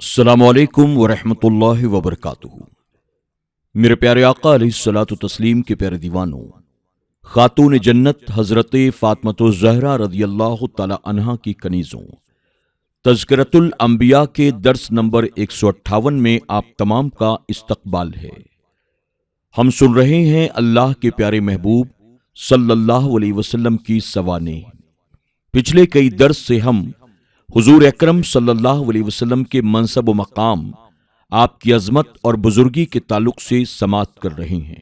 السلام علیکم ورحمۃ اللہ وبرکاتہ۔ میرے پیارے آقا علیہ الصلوۃ والتسلیم کے پیارے دیوانوں، خاتون جنت حضرت فاطمہ الزہرا رضی اللہ تعالی عنہا کی کنیزوں، تذکرۃ الانبیاء کے درس نمبر 158 میں آپ تمام کا استقبال ہے۔ ہم سن رہے ہیں اللہ کے پیارے محبوب صلی اللہ علیہ وسلم کی سوانح۔ پچھلے کئی درس سے ہم حضور اکرم صلی اللہ علیہ وسلم کے منصب و مقام، آپ کی عظمت اور بزرگی کے تعلق سے سماعت کر رہے ہیں۔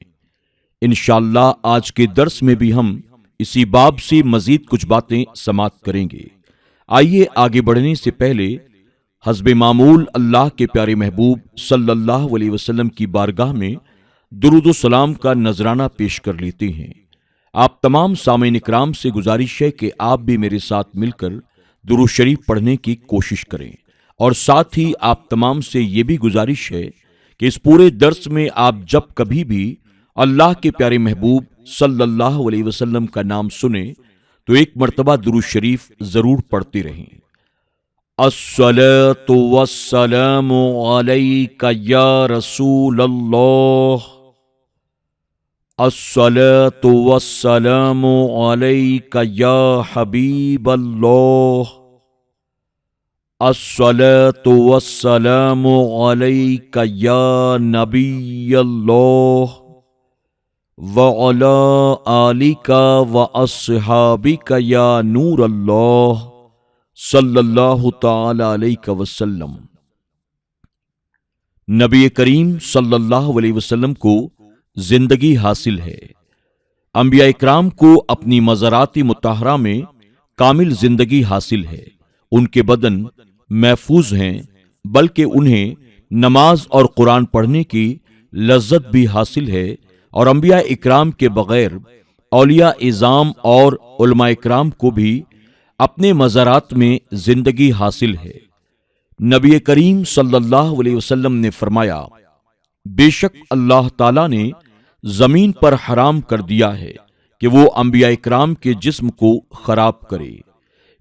انشاءاللہ آج کے درس میں بھی ہم اسی باب سے مزید کچھ باتیں سماعت کریں گے۔ آئیے آگے بڑھنے سے پہلے حسب معمول اللہ کے پیارے محبوب صلی اللہ علیہ وسلم کی بارگاہ میں درود و سلام کا نذرانہ پیش کر لیتے ہیں۔ آپ تمام سامعین اکرام سے گزارش ہے کہ آپ بھی میرے ساتھ مل کر درود شریف پڑھنے کی کوشش کریں، اور ساتھ ہی آپ تمام سے یہ بھی گزارش ہے کہ اس پورے درس میں آپ جب کبھی بھی اللہ کے پیارے محبوب صلی اللہ علیہ وسلم کا نام سنیں تو ایک مرتبہ درود شریف ضرور پڑھتے رہیں۔ الصلاۃ والسلام علیک یا رسول اللہ، الصلاۃ والسلام علیک یا حبیب اللہ، الصلاۃ والسلام علیک یا نبی اللہ، وعلی آلک واصحابک یا نور اللہ، صلی اللہ تعالی علیہ وسلم۔ نبی کریم صلی اللہ علیہ وسلم کو زندگی حاصل ہے۔ انبیاء اکرام کو اپنی مزارات مطہرہ میں کامل زندگی حاصل ہے۔ ان کے بدن محفوظ ہیں، بلکہ انہیں نماز اور قرآن پڑھنے کی لذت بھی حاصل ہے، اور انبیاء اکرام کے بغیر اولیاء اعظام اور علماء اکرام کو بھی اپنے مزارات میں زندگی حاصل ہے۔ نبی کریم صلی اللہ علیہ وسلم نے فرمایا، بے شک اللہ تعالیٰ نے زمین پر حرام کر دیا ہے کہ وہ انبیاء اکرام کے جسم کو خراب کرے،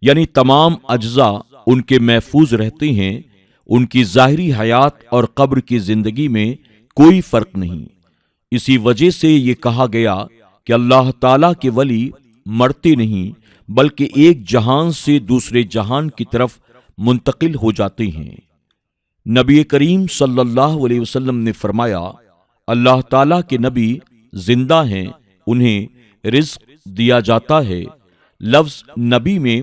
یعنی تمام اجزاء ان کے محفوظ رہتے ہیں، ان کی ظاہری حیات اور قبر کی زندگی میں کوئی فرق نہیں۔ اسی وجہ سے یہ کہا گیا کہ اللہ تعالیٰ کے ولی مرتے نہیں، بلکہ ایک جہان سے دوسرے جہان کی طرف منتقل ہو جاتے ہیں۔ نبی کریم صلی اللہ علیہ وسلم نے فرمایا، اللہ تعالیٰ کے نبی زندہ ہیں، انہیں رزق دیا جاتا ہے۔ لفظ نبی میں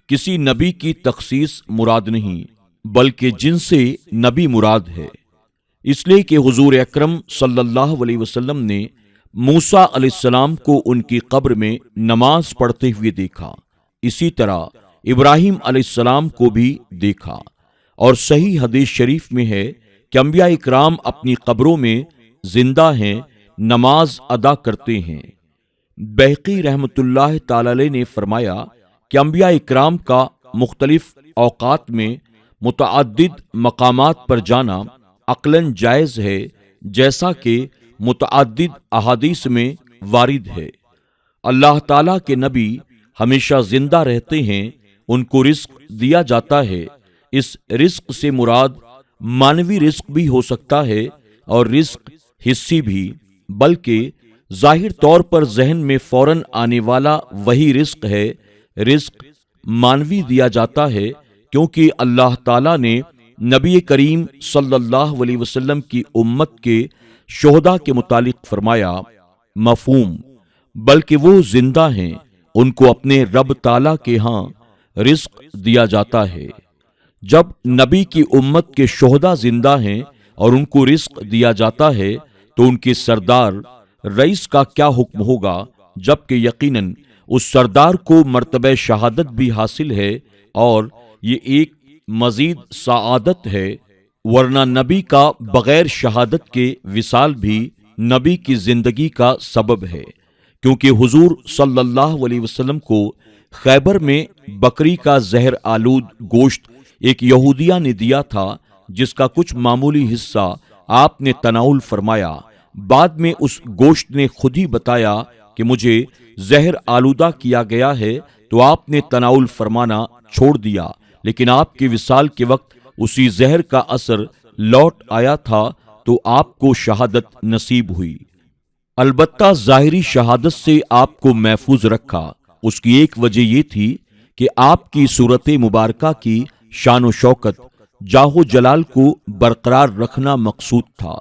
کسی نبی کی تخصیص مراد نہیں، بلکہ جن سے نبی مراد ہے، اس لیے کہ حضور اکرم صلی اللہ علیہ وسلم نے موسیٰ علیہ السلام کو ان کی قبر میں نماز پڑھتے ہوئے دیکھا، اسی طرح ابراہیم علیہ السلام کو بھی دیکھا، اور صحیح حدیث شریف میں ہے کہ انبیاء اکرام اپنی قبروں میں زندہ ہیں، نماز ادا کرتے ہیں۔ بہقی رحمۃ اللہ تعالی علیہ نے فرمایا کہ انبیاء اکرام کا مختلف اوقات میں متعدد مقامات پر جانا عقلاً جائز ہے، جیسا کہ متعدد احادیث میں وارد ہے۔ اللہ تعالیٰ کے نبی ہمیشہ زندہ رہتے ہیں، ان کو رزق دیا جاتا ہے۔ اس رزق سے مراد مانوی رزق بھی ہو سکتا ہے اور رزق حسی بھی، بلکہ ظاہر طور پر ذہن میں فوراً آنے والا وہی رزق ہے۔ رزق مانوی دیا جاتا ہے کیونکہ اللہ تعالیٰ نے نبی کریم صلی اللہ علیہ وسلم کی امت کے شہداء کے متعلق فرمایا، مفہوم، بلکہ وہ زندہ ہیں، ان کو اپنے رب تعالیٰ کے ہاں رزق دیا جاتا ہے۔ جب نبی کی امت کے شہداء زندہ ہیں اور ان کو رزق دیا جاتا ہے تو ان کے سردار رئیس کا کیا حکم ہوگا، جبکہ یقیناً اس سردار کو مرتبہ شہادت بھی حاصل ہے، اور یہ ایک مزید سعادت ہے، ورنہ نبی کا بغیر شہادت کے وصال بھی نبی کی زندگی کا سبب ہے، کیونکہ حضور صلی اللہ علیہ وسلم کو خیبر میں بکری کا زہر آلود گوشت ایک یہودیہ نے دیا تھا، جس کا کچھ معمولی حصہ آپ نے تناول فرمایا۔ بعد میں اس گوشت نے خود ہی بتایا کہ مجھے زہر آلودہ کیا گیا ہے، تو آپ نے تناول فرمانا چھوڑ دیا، لیکن آپ کے وصال کے وقت اسی زہر کا اثر لوٹ آیا تھا تو آپ کو شہادت نصیب ہوئی۔ البتہ ظاہری شہادت سے آپ کو محفوظ رکھا، اس کی ایک وجہ یہ تھی کہ آپ کی صورت مبارکہ کی شان و شوکت، جاہ و جلال کو برقرار رکھنا مقصود تھا،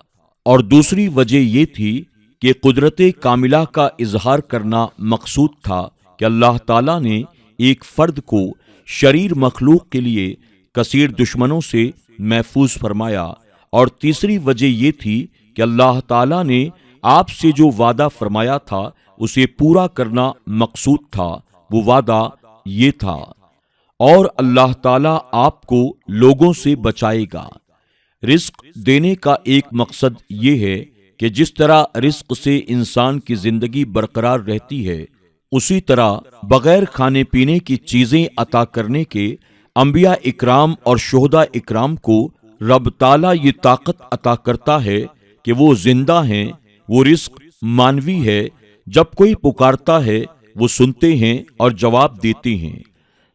اور دوسری وجہ یہ تھی کہ قدرت کاملہ کا اظہار کرنا مقصود تھا کہ اللہ تعالیٰ نے ایک فرد کو شریر مخلوق کے لیے کثیر دشمنوں سے محفوظ فرمایا، اور تیسری وجہ یہ تھی کہ اللہ تعالیٰ نے آپ سے جو وعدہ فرمایا تھا اسے پورا کرنا مقصود تھا۔ وہ وعدہ یہ تھا، اور اللہ تعالیٰ آپ کو لوگوں سے بچائے گا۔ رزق دینے کا ایک مقصد یہ ہے کہ جس طرح رزق سے انسان کی زندگی برقرار رہتی ہے، اسی طرح بغیر کھانے پینے کی چیزیں عطا کرنے کے انبیاء اکرام اور شہداء اکرام کو رب تعالیٰ یہ طاقت عطا کرتا ہے کہ وہ زندہ ہیں۔ وہ رزق مانوی ہے، جب کوئی پکارتا ہے وہ سنتے ہیں اور جواب دیتے ہیں۔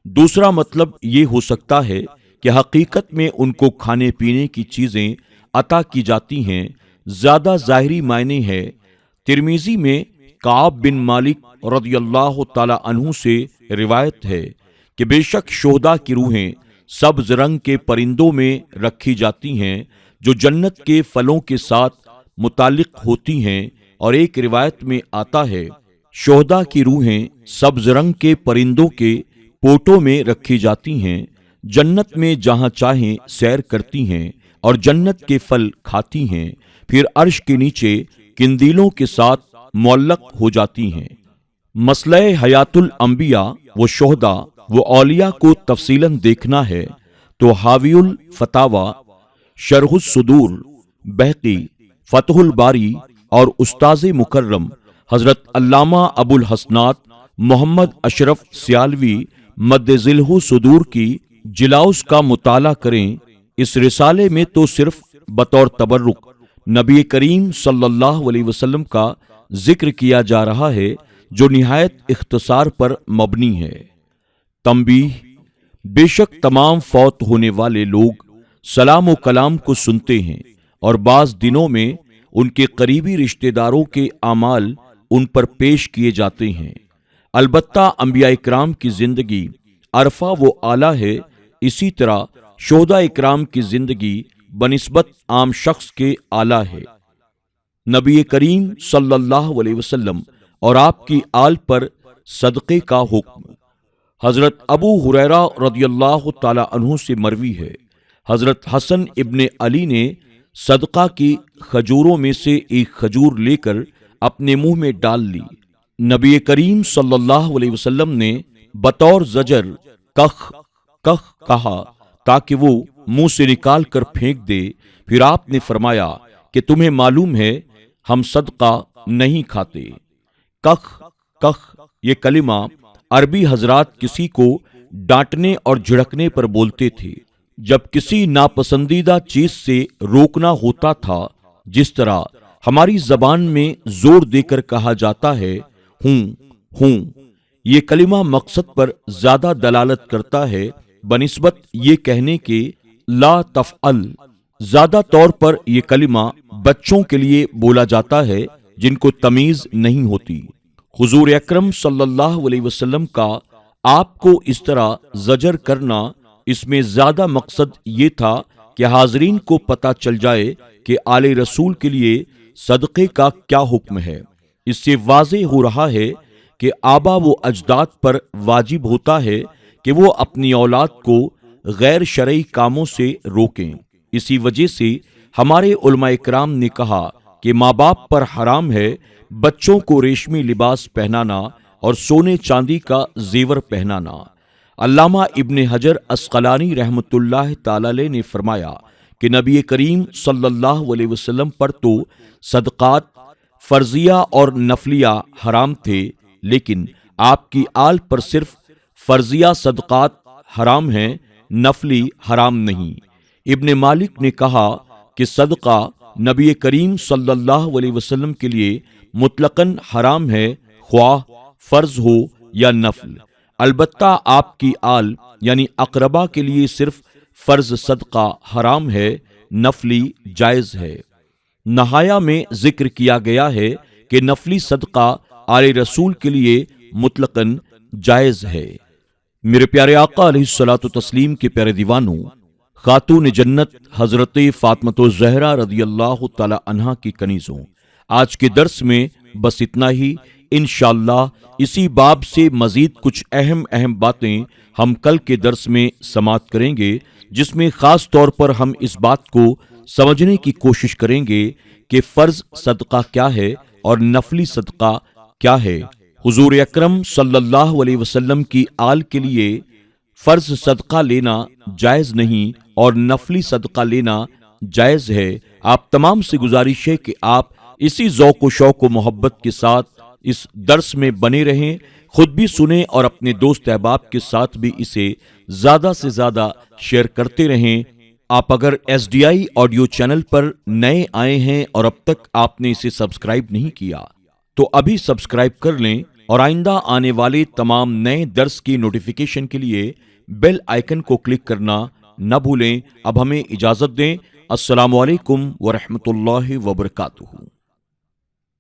دوسرا مطلب یہ ہو سکتا ہے کہ حقیقت میں ان کو کھانے پینے کی چیزیں عطا کی جاتی ہیں۔ زیادہ ظاہری معنی ہے۔ ترمذی میں کعب بن مالک رضی اللہ تعالی عنہ سے روایت ہے کہ بے شک شہداء کی روحیں سبز رنگ کے پرندوں میں رکھی جاتی ہیں جو جنت کے پھلوں کے ساتھ متعلق ہوتی ہیں، اور ایک روایت میں آتا ہے شہداء کی روحیں سبز رنگ کے پرندوں کے پوٹوں میں رکھی جاتی ہیں، جنت میں جہاں چاہیں سیر کرتی ہیں اور جنت کے پھل کھاتی ہیں، پھر عرش کے نیچے قندیلوں کے ساتھ معلق ہو جاتی ہیں۔ مسئلہ حیات الانبیاء و شہداء و اولیاء کو تفصیلاً دیکھنا ہے تو حاوی الفتاوی، شرح الصدور، بہقی، فتح الباری اور استاذ مکرم حضرت علامہ ابو الحسنات محمد اشرف سیالوی مد ذلہ صدور کی جلاؤس کا مطالعہ کریں۔ اس رسالے میں تو صرف بطور تبرک نبی کریم صلی اللہ علیہ وسلم کا ذکر کیا جا رہا ہے جو نہایت اختصار پر مبنی ہے۔ تنبیہ: بے شک تمام فوت ہونے والے لوگ سلام و کلام کو سنتے ہیں، اور بعض دنوں میں ان کے قریبی رشتہ داروں کے اعمال ان پر پیش کیے جاتے ہیں۔ البتہ انبیاء اکرام کی زندگی عرفہ و اعلیٰ ہے، اسی طرح شہداء اکرام کی زندگی بنسبت عام شخص کے اعلیٰ ہے۔ نبی کریم صلی اللہ علیہ وسلم اور آپ کی آل پر صدقے کا حکم۔ حضرت ابو ہریرہ رضی اللہ تعالی عنہ سے مروی ہے، حضرت حسن ابن علی نے صدقہ کی کھجوروں میں سے ایک کھجور لے کر اپنے منہ میں ڈال لی۔ نبی کریم صلی اللہ علیہ وسلم نے بطور زجر کخ کخ کہا تاکہ وہ منہ سے نکال کر پھینک دے۔ پھر آپ نے فرمایا کہ تمہیں معلوم ہے ہم صدقہ نہیں کھاتے۔ کخ کخ یہ کلمہ عربی حضرات کسی کو ڈانٹنے اور جھڑکنے پر بولتے تھے جب کسی ناپسندیدہ چیز سے روکنا ہوتا تھا، جس طرح ہماری زبان میں زور دے کر کہا جاتا ہے ہوں ہوں۔ یہ کلمہ مقصد پر زیادہ دلالت کرتا ہے بنسبت یہ کہنے کے لا تفعل۔ زیادہ طور پر یہ کلمہ بچوں کے لیے بولا جاتا ہے جن کو تمیز نہیں ہوتی۔ حضور اکرم صلی اللہ علیہ وسلم کا آپ کو اس طرح زجر کرنا، اس میں زیادہ مقصد یہ تھا کہ حاضرین کو پتہ چل جائے کہ آل رسول کے لیے صدقے کا کیا حکم ہے۔ اس سے واضح ہو رہا ہے کہ آبا و اجداد پر واجب ہوتا ہے کہ وہ اپنی اولاد کو غیر شرعی کاموں سے روکیں۔ اسی وجہ سے ہمارے علماء اکرام نے کہا کہ ماں باپ پر حرام ہے بچوں کو ریشمی لباس پہنانا اور سونے چاندی کا زیور پہنانا۔ علامہ ابن حجر عسقلانی رحمۃ اللہ تعالی علیہ نے فرمایا کہ نبی کریم صلی اللہ علیہ وسلم پر تو صدقات فرضیہ اور نفلیہ حرام تھے، لیکن آپ کی آل پر صرف فرضیہ صدقات حرام ہیں، نفلی حرام نہیں۔ ابن مالک نے کہا کہ صدقہ نبی کریم صلی اللہ علیہ وسلم کے لیے مطلقاً حرام ہے، خواہ فرض ہو یا نفل۔ البتہ آپ کی آل یعنی اقربا کے لیے صرف فرض صدقہ حرام ہے، نفلی جائز ہے۔ نہایا میں ذکر کیا گیا ہے کہ نفلی صدقہ آل رسول کے لیے مطلقاً جائز ہے۔ میرے پیارے آقا علیہ الصلوۃ والتسلیم کے پیارے دیوانوں، خاتون جنت حضرت فاطمہ الزہرا رضی اللہ تعالی عنہا کی کنیزوں، آج کے درس میں بس اتنا ہی۔ انشاءاللہ اسی باب سے مزید کچھ اہم باتیں ہم کل کے درس میں سماعت کریں گے، جس میں خاص طور پر ہم اس بات کو سمجھنے کی کوشش کریں گے کہ فرض صدقہ کیا ہے اور نفلی صدقہ کیا ہے۔ حضور اکرم صلی اللہ علیہ وسلم کی آل کے لیے فرض صدقہ لینا جائز نہیں اور نفلی صدقہ لینا جائز ہے۔ آپ تمام سے گزارش ہے کہ آپ اسی ذوق و شوق و محبت کے ساتھ اس درس میں بنے رہیں، خود بھی سنیں اور اپنے دوست احباب کے ساتھ بھی اسے زیادہ سے زیادہ شیئر کرتے رہیں۔ آپ اگر SDI آڈیو چینل پر نئے آئے ہیں اور اب تک آپ نے اسے سبسکرائب نہیں کیا تو ابھی سبسکرائب کر لیں اور آئندہ آنے والے تمام نئے درس کی نوٹیفیکیشن کے لیے بیل آئیکن کو کلک کرنا نہ بھولیں۔ اب ہمیں اجازت دیں۔ السلام علیکم ورحمۃ اللہ وبرکاتہ۔